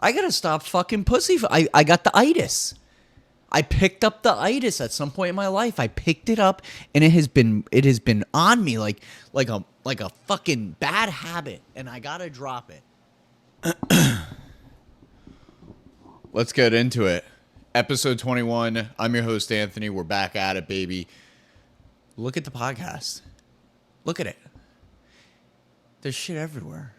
I gotta stop fucking pussy. I got the itis. I picked up the itis at some point in my life. I picked it up, and it has been on me like a fucking bad habit, and I gotta drop it. Let's get into it. Episode 21. I'm your host, Anthony. We're back at it, baby. Look at the podcast. Look at it. There's shit everywhere.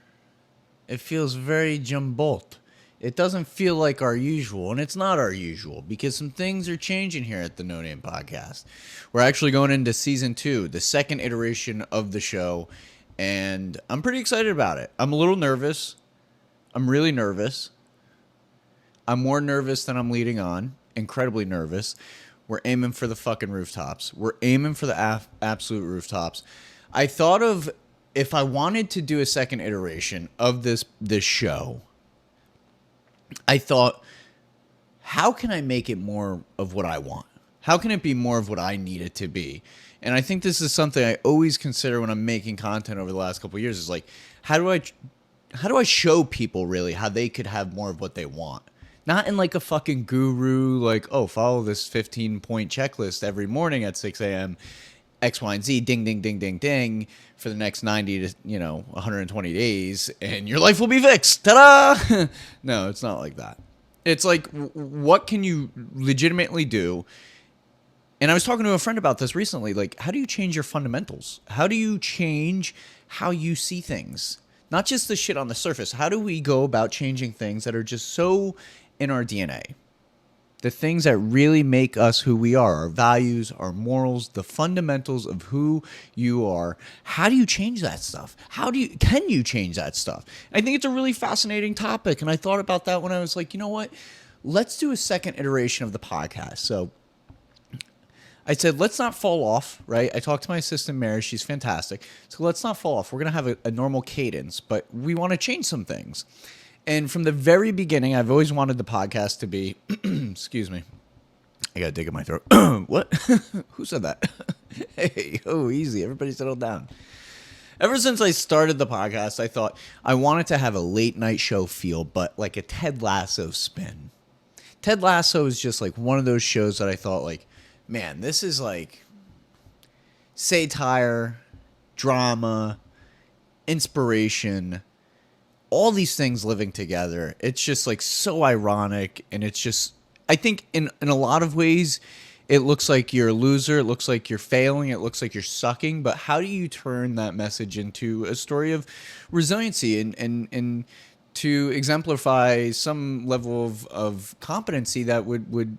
It feels very jumbled. It doesn't feel like our usual, and it's not our usual because some things are changing here at the No Name Podcast. We're actually going into season 2, the second iteration of the show, and I'm pretty excited about it. I'm a little nervous. I'm really nervous. I'm more nervous than I'm leading on. Incredibly nervous. We're aiming for the fucking rooftops. We're aiming for the absolute rooftops. I thought of if I wanted to do a second iteration of this show, I thought, how can I make it more of what I want? How can it be more of what I need it to be? And I think this is something I always consider when I'm making content over the last couple of years is like, how do I show people really how they could have more of what they want? Not in like a fucking guru, like, oh, follow this 15-point checklist every morning at 6 a.m., X, Y, and Z, ding, ding, ding, ding, ding, for the next 90 to, 120 days, and your life will be fixed. Ta-da! No, it's not like that. It's like, what can you legitimately do? And I was talking to a friend about this recently. Like, how do you change your fundamentals? How do you change how you see things? Not just the shit on the surface. How do we go about changing things that are just so in our DNA? The things that really make us who we are, our values, our morals, the fundamentals of who you are. How do you change that stuff? Can you change that stuff? I think it's a really fascinating topic, and I thought about that when I was like, you know what? Let's do a second iteration of the podcast. So I said, let's not fall off, right? I talked to my assistant, Mary. She's fantastic. So let's not fall off. We're going to have a normal cadence, but we want to change some things. And from the very beginning, I've always wanted the podcast to be, excuse me, I got to dig in my throat. What? Who said that? Hey, easy. Everybody settle down. Ever since I started the podcast, I thought I wanted to have a late night show feel, but like a Ted Lasso spin. Ted Lasso is just like one of those shows that I thought like, man, this is like satire, drama, inspiration, all these things living together. It's just like so ironic, and it's just, I think in a lot of ways it looks like you're a loser, it looks like you're failing, it looks like you're sucking, but how do you turn that message into a story of resiliency and to exemplify some level of competency that would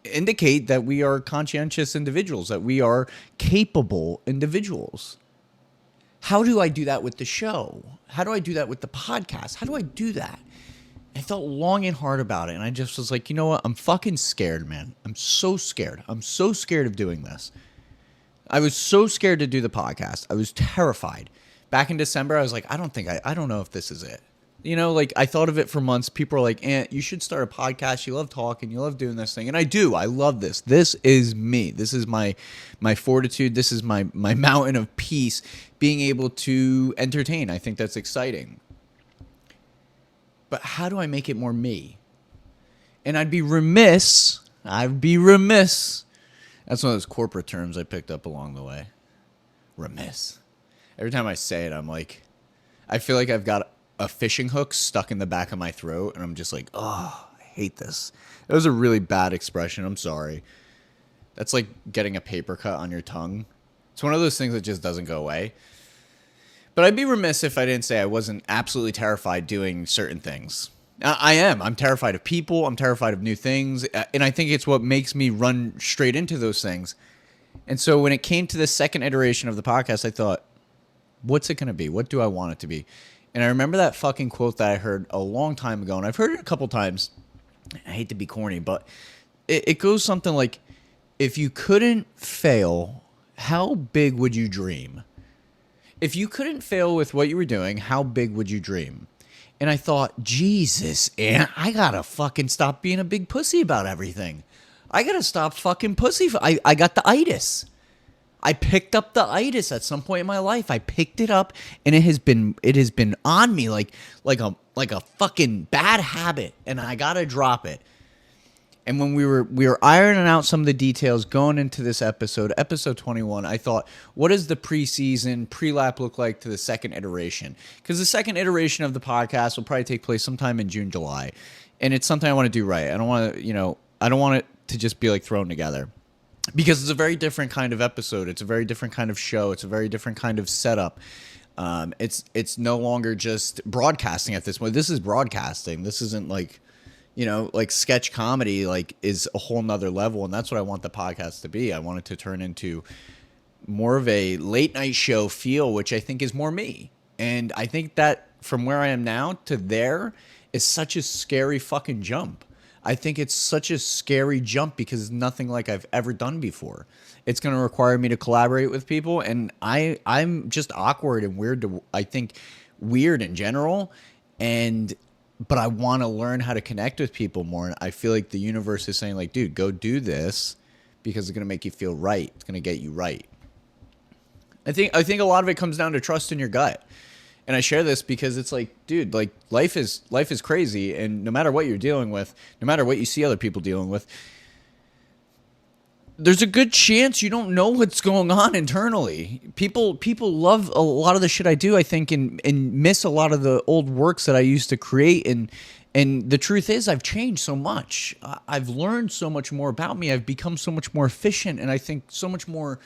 indicate that we are conscientious individuals, that we are capable individuals? How do I do that with the show? How do I do that with the podcast? How do I do that? I thought long and hard about it, and I just was like, you know what? I'm fucking scared, man. I'm so scared. I'm so scared of doing this. I was so scared to do the podcast. I was terrified. Back in December, I was like, I don't know if this is it. Like I thought of it for months. People are like, Ant, you should start a podcast. You love talking. You love doing this thing. And I do. I love this. This is me. This is my fortitude. This is my mountain of peace, being able to entertain. I think that's exciting. But how do I make it more me? And I'd be remiss. That's one of those corporate terms I picked up along the way. Remiss. Every time I say it, I'm like, I feel like I've got a fishing hook stuck in the back of my throat, and I'm just like, oh, I hate this. That was a really bad expression. I'm sorry. That's like getting a paper cut on your tongue. It's one of those things that just doesn't go away. But I'd be remiss if I didn't say I wasn't absolutely terrified doing certain things. I am. I'm terrified of people. I'm terrified of new things. And I think it's what makes me run straight into those things. And so when it came to the second iteration of the podcast, I thought, what's it going to be? What do I want it to be? And I remember that fucking quote that I heard a long time ago, and I've heard it a couple times. I hate to be corny, but it goes something like, if you couldn't fail, how big would you dream? If you couldn't fail with what you were doing, how big would you dream? And I thought, Jesus, Ant, I gotta fucking stop being a big pussy about everything. I gotta stop fucking pussy. I got the itis. I picked up the itis at some point in my life. I picked it up, and it has been on me like like a fucking bad habit, and I gotta drop it. And when we were ironing out some of the details going into this episode 21, I thought, what does the preseason pre-lap look like to the second iteration? Because the second iteration of the podcast will probably take place sometime in June, July, and it's something I want to do right. I don't want to, I don't want it to just be like thrown together, because it's a very different kind of episode. It's a very different kind of show. It's a very different kind of setup. It's no longer just broadcasting at this point. This is broadcasting. This isn't like, like sketch comedy, like is a whole nother level. And that's what I want the podcast to be. I want it to turn into more of a late night show feel, which I think is more me. And I think that from where I am now to there is such a scary fucking jump. I think it's such a scary jump because it's nothing like I've ever done before. It's going to require me to collaborate with people, and I'm just awkward and weird I think weird in general, but I want to learn how to connect with people more. And I feel like the universe is saying, like, dude, go do this because it's going to make you feel right. It's going to get you right. I think a lot of it comes down to trust in your gut. And I share this because it's like, dude, like life is crazy. And no matter what you're dealing with, no matter what you see other people dealing with, there's a good chance you don't know what's going on internally. People love a lot of the shit I do, I think, and miss a lot of the old works that I used to create. And the truth is, I've changed so much. I've learned so much more about me. I've become so much more efficient, and I think so much more.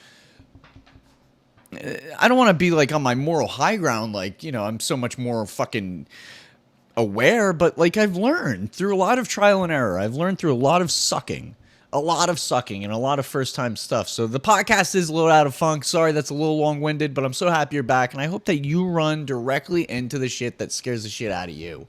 I don't want to be like on my moral high ground, like, I'm so much more fucking aware, but like I've learned through a lot of trial and error. I've learned through a lot of sucking and a lot of first time stuff. So the podcast is a little out of funk. Sorry, that's a little long winded, but I'm so happy you're back. And I hope that you run directly into the shit that scares the shit out of you.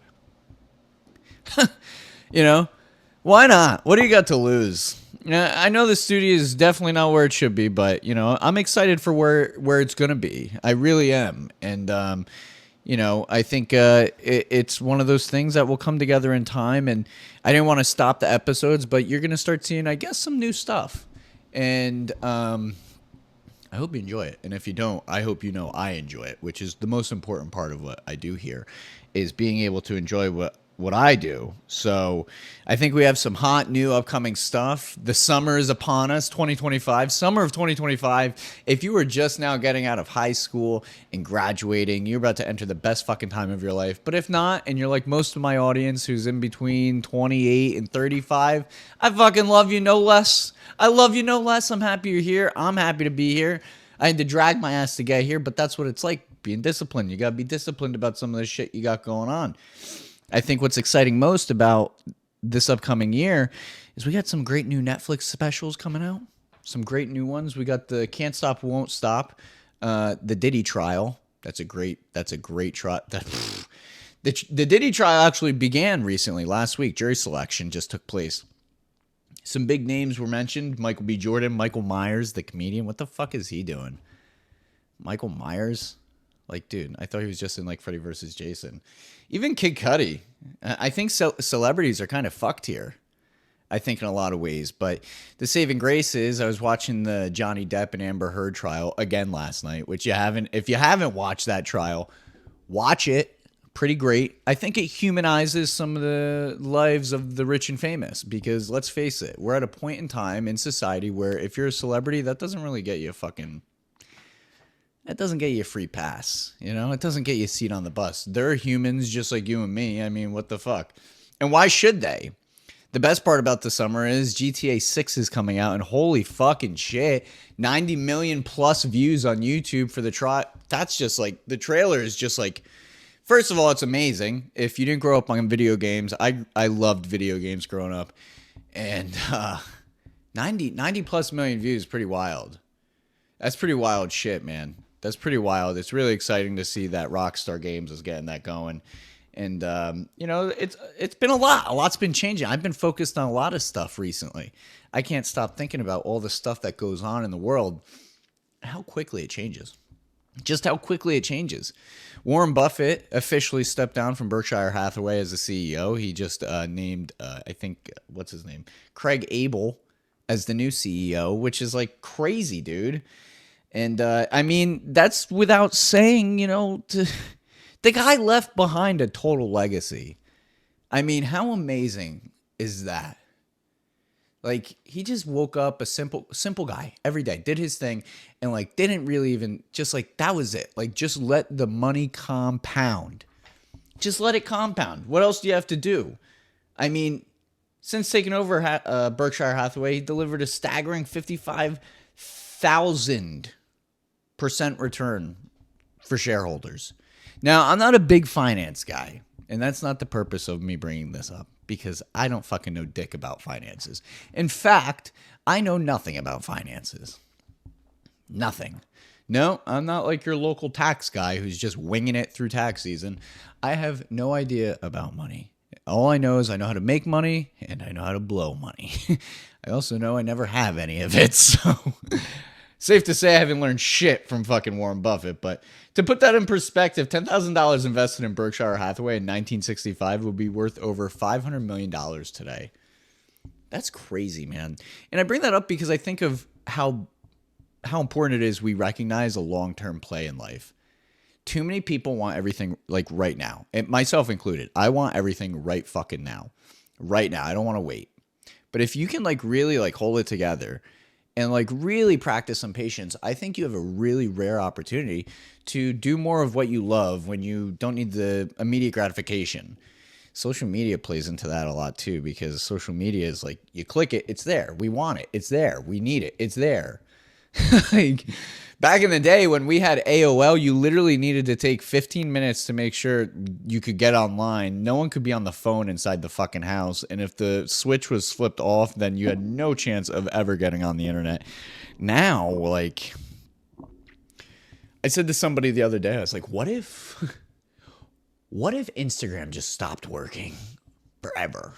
Why not? What do you got to lose? I know the studio is definitely not where it should be, but, I'm excited for where it's going to be. I really am. And, I think it's one of those things that will come together in time. And I didn't want to stop the episodes, but you're going to start seeing, I guess, some new stuff. And I hope you enjoy it. And if you don't, I hope you know I enjoy it, which is the most important part of what I do here, is being able to enjoy what I do. So I think we have some hot new upcoming stuff. The summer is upon us, 2025, summer of 2025. If you were just now getting out of high school and graduating, you're about to enter the best fucking time of your life. But if not, and you're like most of my audience who's in between 28 and 35, I fucking love you no less. I love you no less. I'm happy you're here. I'm happy to be here. I had to drag my ass to get here, but that's what it's like being disciplined. You got to be disciplined about some of the shit you got going on. I think what's exciting most about this upcoming year is we got some great new Netflix specials coming out. Some great new ones. We got the Can't Stop, Won't Stop, the Diddy trial. That's a great trial. The Diddy trial actually began recently, last week. Jury selection just took place. Some big names were mentioned. Michael B. Jordan, Michael Myers, the comedian. What the fuck is he doing? Michael Myers? Like, dude, I thought he was just in like Freddy vs. Jason. Even Kid Cudi. I think celebrities are kind of fucked here. I think in a lot of ways. But the saving grace is I was watching the Johnny Depp and Amber Heard trial again last night, which if you haven't watched that trial, watch it. Pretty great. I think it humanizes some of the lives of the rich and famous because let's face it, we're at a point in time in society where if you're a celebrity, that doesn't really get you That doesn't get you a free pass, It doesn't get you a seat on the bus. They're humans just like you and me. I mean, what the fuck? And why should they? The best part about the summer is GTA 6 is coming out, and holy fucking shit, 90 million plus views on YouTube for the trial. That's just like, the trailer is just like, first of all, it's amazing. If you didn't grow up on video games, I loved video games growing up. And 90 plus million views is pretty wild. That's pretty wild shit, man. That's pretty wild. It's really exciting to see that Rockstar Games is getting that going. And, it's been a lot. A lot's been changing. I've been focused on a lot of stuff recently. I can't stop thinking about all the stuff that goes on in the world, how quickly it changes. Just how quickly it changes. Warren Buffett officially stepped down from Berkshire Hathaway as the CEO. He just named, what's his name? Craig Abel as the new CEO, which is like crazy, dude. And I mean, that's without saying, to The guy left behind a total legacy. I mean, how amazing is that? Like, he just woke up a simple guy every day, did his thing, and like didn't really even, just like, that was it. Like, just let the money compound. Just let it compound. What else do you have to do? I mean, since taking over Berkshire Hathaway, he delivered a staggering 55,000% return for shareholders. Now, I'm not a big finance guy, and that's not the purpose of me bringing this up, because I don't fucking know dick about finances. In fact, I know nothing about finances. Nothing. No, I'm not like your local tax guy who's just winging it through tax season. I have no idea about money. All I know is I know how to make money and I know how to blow money. I also know I never have any of it, so safe to say I haven't learned shit from fucking Warren Buffett. But to put that in perspective, $10,000 invested in Berkshire Hathaway in 1965 would be worth over $500 million today. That's crazy, man. And I bring that up because I think of how important it is we recognize a long-term play in life. Too many people want everything like right now, and myself included. I want everything right fucking now. Right now. I don't want to wait. But if you can like really like hold it together and like really practice some patience, I think you have a really rare opportunity to do more of what you love when you don't need the immediate gratification. Social media plays into that a lot too, because social media is like, you click it, it's there. We want it. It's there. We need it. It's there. Like, back in the day when we had AOL, you literally needed to take 15 minutes to make sure you could get online. No one could be on the phone inside the fucking house. And if the switch was flipped off, then you had no chance of ever getting on the internet. Now, like, I said to somebody the other day, I was like, what if Instagram just stopped working forever?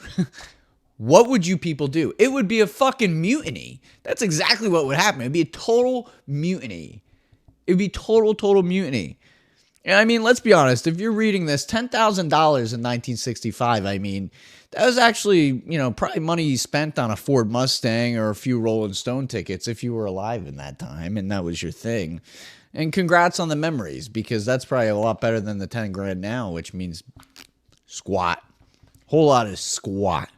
What would you people do? It would be a fucking mutiny. That's exactly what would happen. It'd be a total mutiny. It'd be total mutiny. And I mean, let's be honest. If you're reading this, $10,000 in 1965, I mean, that was actually, you know, probably money you spent on a Ford Mustang or a few Rolling Stone tickets if you were alive in that time and that was your thing. And congrats on the memories, because that's probably a lot better than the 10 grand now, which means squat. Whole lot of squat.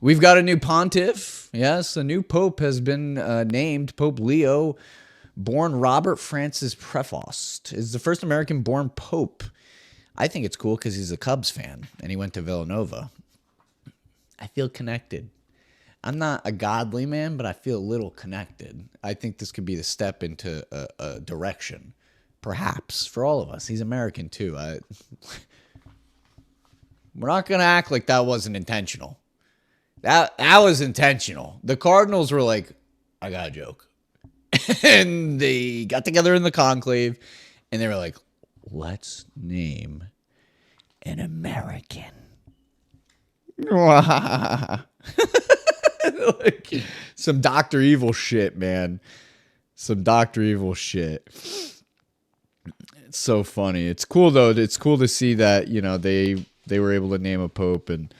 We've got a new pontiff. Yes, a new pope has been named. Pope Leo, born Robert Francis Prevost, is the first American-born pope. I think it's cool because he's a Cubs fan, and he went to Villanova. I feel connected. I'm not a godly man, but I feel a little connected. I think this could be the step into a direction, perhaps, for all of us. He's American, too. We're not going to act like that wasn't intentional. That was intentional. The Cardinals were like, I got a joke. And they got together in the conclave, and they were like, let's name an American. Like, some Dr. Evil shit, man. Some Dr. Evil shit. It's so funny. It's cool, though. It's cool to see that, you know, they were able to name a pope, and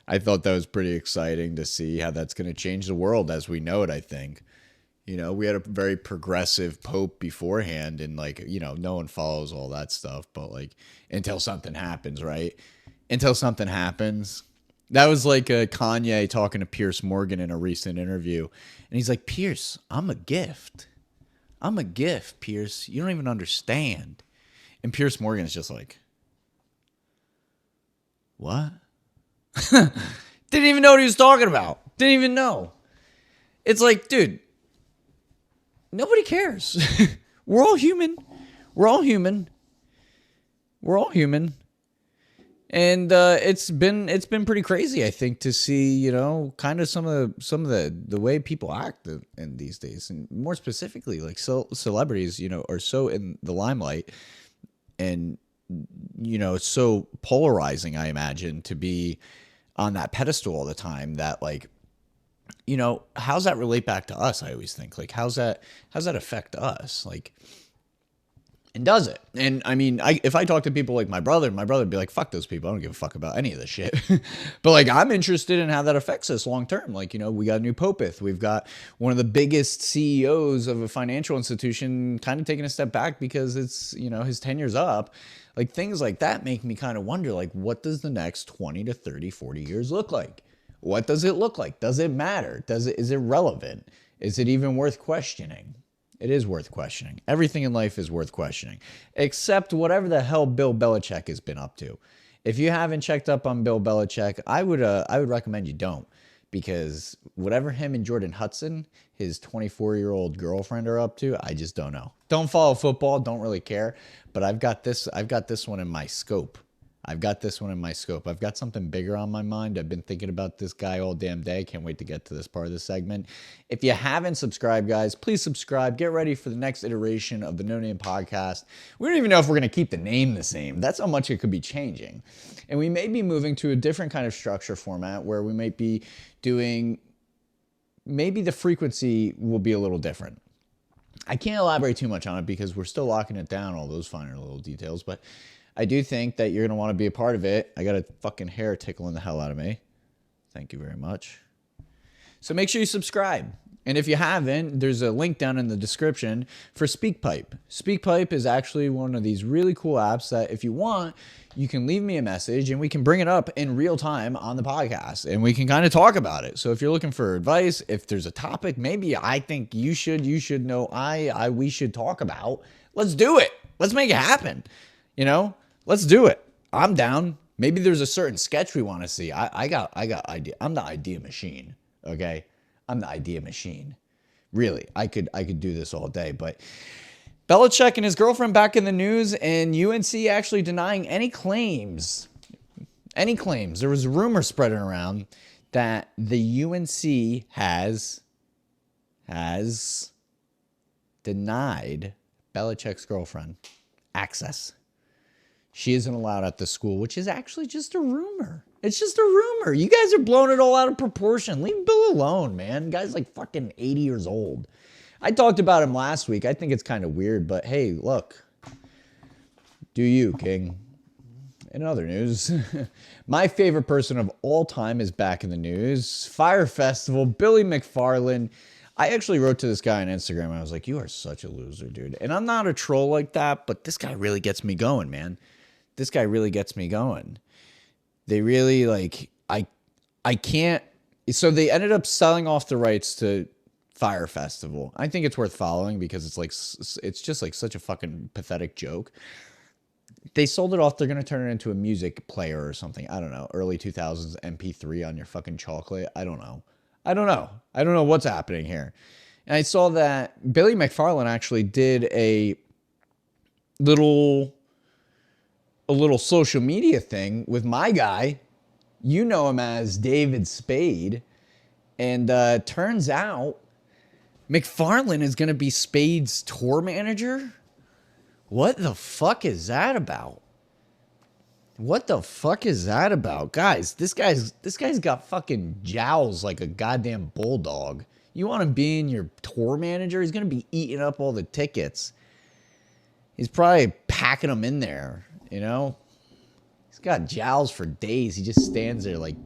I thought that was pretty exciting to see how that's going to change the world as we know it, I think. You know, we had a very progressive pope beforehand, and, like, you know, no one follows all that stuff, but, like, until something happens, right? Until something happens. That was like Kanye talking to Pierce Morgan in a recent interview. And he's like, Pierce, I'm a gift. I'm a gift, Pierce. You don't even understand. And Pierce Morgan is just like, what? Didn't even know what he was talking about. Didn't even know. It's like, dude, nobody cares. We're all human. We're all human. We're all human. And it's been pretty crazy, I think, to see, you know, kind of some of the way people act in these days, and more specifically, like, celebrities, you know, are so in the limelight, and, you know, it's so polarizing, I imagine, to be on that pedestal all the time, that, like, you know, how's that relate back to us? I always think, like, how's that affect us? Like, and does it. And I mean, if I talk to people like my brother would be like, fuck those people. I don't give a fuck about any of this shit. But like, I'm interested in how that affects us long term. Like, you know, we got a new Popeth. We've got one of the biggest CEOs of a financial institution kind of taking a step back because it's, you know, his tenure's up. Like, things like that make me kind of wonder, like, what does the next 20 to 30, 40 years look like? What does it look like? Does it matter? Is it relevant? Is it even worth questioning? It is worth questioning. Everything in life is worth questioning, except whatever the hell Bill Belichick has been up to. If you haven't checked up on Bill Belichick, I would recommend you don't, because whatever him and Jordan Hudson, his 24-year-old girlfriend, are up to, I just don't know. Don't follow football, don't really care, but I've got this one in my scope. I've got something bigger on my mind. I've been thinking about this guy all damn day. Can't wait to get to this part of the segment. If you haven't subscribed, guys, please subscribe. Get ready for the next iteration of the No Name Podcast. We don't even know if we're going to keep the name the same. That's how much it could be changing. And we may be moving to a different kind of structure format where we might be doing, maybe the frequency will be a little different. I can't elaborate too much on it because we're still locking it down, all those finer little details, but I do think that you're going to want to be a part of it. I got a fucking hair tickling the hell out of me. Thank you very much. So make sure you subscribe. And if you haven't, there's a link down in the description for SpeakPipe. SpeakPipe is actually one of these really cool apps that if you want, you can leave me a message and we can bring it up in real time on the podcast and we can kind of talk about it. So if you're looking for advice, if there's a topic, maybe I think you should know we should talk about, let's do it. Let's make it happen. You know? Let's do it. I'm down. Maybe there's a certain sketch we want to see. I got idea. I'm the idea machine. Okay. I'm the idea machine. Really. I could do this all day, but Belichick and his girlfriend back in the news and UNC actually denying any claims. There was a rumor spreading around that the UNC has denied Belichick's girlfriend access. She isn't allowed at the school, which is actually just a rumor. It's just a rumor. You guys are blowing it all out of proportion. Leave Bill alone, man. Guy's like fucking 80 years old. I talked about him last week. I think it's kind of weird, but hey, look. Do you, King? In other news, my favorite person of all time is back in the news. Fire Festival, Billy McFarland. I actually wrote to this guy on Instagram. I was like, you are such a loser, dude. And I'm not a troll like that, but this guy really gets me going, man. This guy really gets me going. They really I can't. So they ended up selling off the rights to Fire Festival. I think it's worth following because it's just like such a fucking pathetic joke. They sold it off. They're going to turn it into a music player or something. I don't know. Early 2000s MP3 on your fucking chocolate. I don't know what's happening here. And I saw that Billy McFarland actually did a little social media thing with my guy. You know him as David Spade. And turns out McFarland is going to be Spade's tour manager. What the fuck is that about? Guys, this guy's got fucking jowls like a goddamn bulldog. You want him being your tour manager? He's going to be eating up all the tickets. He's probably packing them in there. You know, he's got jowls for days. He just stands there like,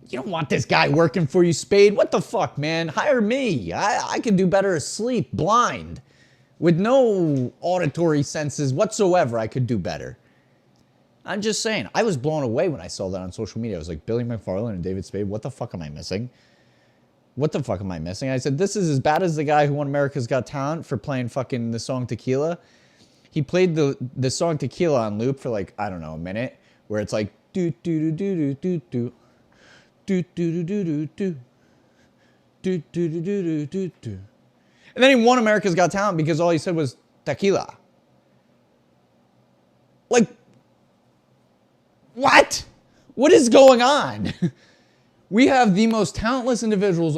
you don't want this guy working for you, Spade. What the fuck, man? Hire me. I can do better asleep, blind, with no auditory senses whatsoever. I could do better. I'm just saying. I was blown away when I saw that on social media. I was like, Billy McFarland and David Spade. What the fuck am I missing? I said, this is as bad as the guy who won America's Got Talent for playing fucking the song Tequila. He played the song Tequila on loop for like, I don't know, a minute, where it's like do do do do do do do do do do do do do do do do do. And then he won America's Got Talent because all he said was tequila. Like, what? What is going on? We have the most talentless individuals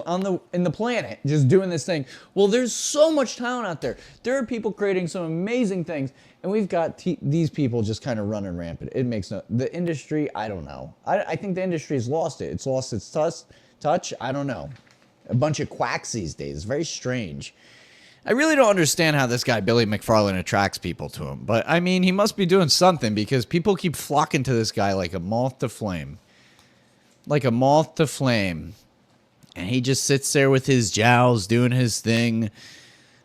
in the planet just doing this thing. Well, there's so much talent out there. There are people creating some amazing things, and we've got these people just kind of running rampant. It makes the industry, I don't know. I think the industry has lost it. It's lost its touch. I don't know. A bunch of quacks these days. It's very strange. I really don't understand how this guy, Billy McFarland, attracts people to him. But, I mean, he must be doing something because people keep flocking to this guy like a moth to flame. Like a moth to flame. And he just sits there with his jowls doing his thing.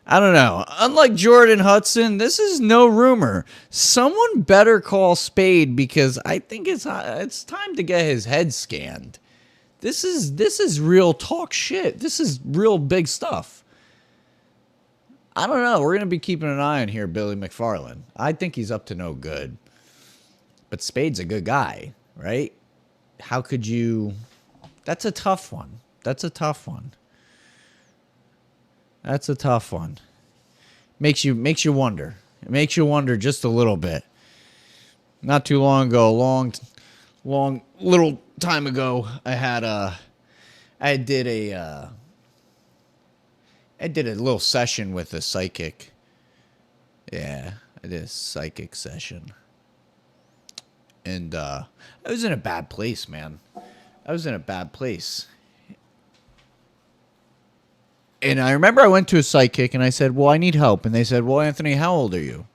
I don't know. Unlike Jordan Hudson, this is no rumor. Someone better call Spade because I think it's time to get his head scanned. This is real talk shit. This is real big stuff. I don't know. We're going to be keeping an eye on here, Billy McFarland. I think he's up to no good. But Spade's a good guy, right? How could you... That's a tough one. That's a tough one. That's a tough one. Makes you wonder. It makes you wonder just a little bit. Not too long ago, long little time ago, I did a little session with a psychic. Yeah, I did a psychic session. And I was in a bad place, man. I was in a bad place. And I remember I went to a psychic and I said, well, I need help. And they said, well, Anthony, how old are you?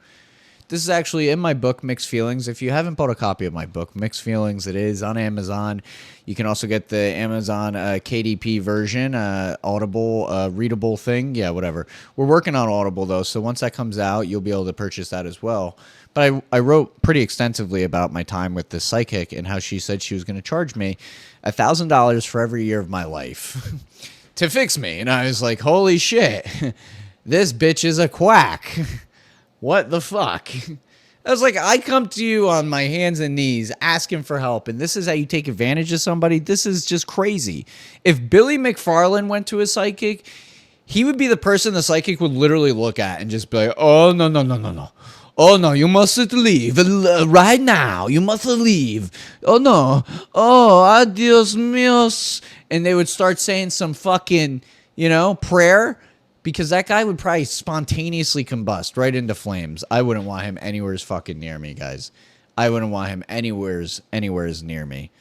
This is actually in my book, Mixed Feelings. If you haven't bought a copy of my book, Mixed Feelings, it is on Amazon. You can also get the Amazon KDP version, Audible, readable thing. Yeah, whatever. We're working on Audible, though. So once that comes out, you'll be able to purchase that as well. But I wrote pretty extensively about my time with the psychic and how she said she was going to charge me $1,000 for every year of my life. To fix me. And I was like, holy shit, this bitch is a quack. What the fuck? I was like, I come to you on my hands and knees asking for help, and this is how you take advantage of somebody? This is just crazy. If Billy McFarland went to a psychic, he would be the person the psychic would literally look at and just be like, oh, no, no, no, no, no. Oh, no, you mustn't leave right now. You must leave. Oh, no. Oh, adios míos. And they would start saying some fucking, prayer. Because that guy would probably spontaneously combust right into flames. I wouldn't want him anywhere fucking near me, guys. I wouldn't want him anywhere near me.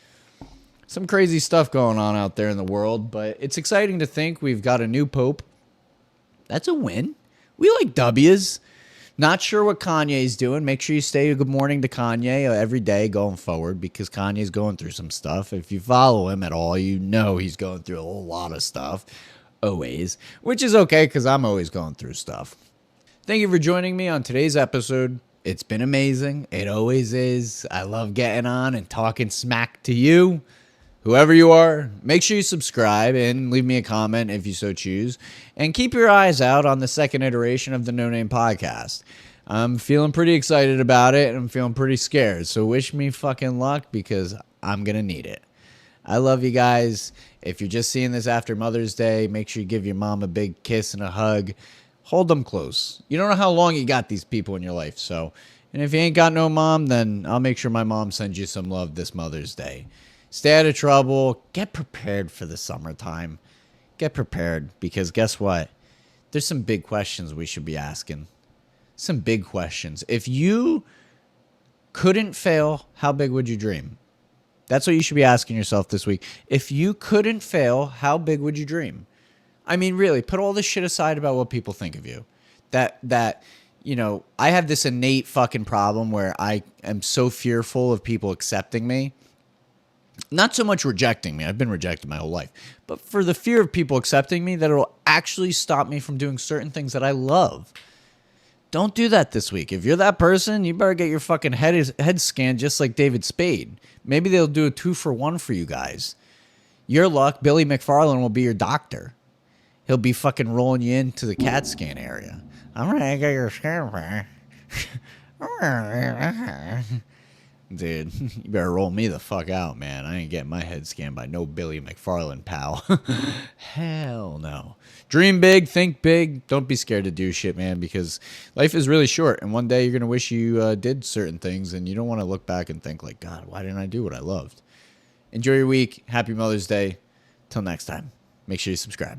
Some crazy stuff going on out there in the world. But it's exciting to think we've got a new pope. That's a win. We like W's. Not sure what Kanye's doing. Make sure you say good morning to Kanye every day going forward because Kanye's going through some stuff. If you follow him at all, you know he's going through a whole lot of stuff. Always. Which is okay because I'm always going through stuff. Thank you for joining me on today's episode. It's been amazing. It always is. I love getting on and talking smack to you. Whoever you are, make sure you subscribe and leave me a comment if you so choose. And keep your eyes out on the second iteration of the No Name Podcast. I'm feeling pretty excited about it and I'm feeling pretty scared. So wish me fucking luck because I'm going to need it. I love you guys. If you're just seeing this after Mother's Day, make sure you give your mom a big kiss and a hug. Hold them close. You don't know how long you got these people in your life. And if you ain't got no mom, then I'll make sure my mom sends you some love this Mother's Day. Stay out of trouble. Get prepared for the summertime. Get prepared because guess what? There's some big questions we should be asking. Some big questions. If you couldn't fail, how big would you dream? That's what you should be asking yourself this week. If you couldn't fail, how big would you dream? I mean, really, put all this shit aside about what people think of you. I have this innate fucking problem where I am so fearful of people accepting me. Not so much rejecting me. I've been rejected my whole life. But for the fear of people accepting me, that it'll actually stop me from doing certain things that I love. Don't do that this week. If you're that person, you better get your fucking head scanned just like David Spade. Maybe they'll do a 2-for-1 for you guys. Your luck, Billy McFarland will be your doctor. He'll be fucking rolling you into the CAT scan area. I'm going to get your scan back. Dude, you better roll me the fuck out, man. I ain't getting my head scanned by no Billy McFarland, pal. Hell no. Dream big, think big. Don't be scared to do shit, man, because life is really short. And one day you're going to wish you did certain things, and you don't want to look back and think like, God, why didn't I do what I loved? Enjoy your week. Happy Mother's Day. Till next time. Make sure you subscribe.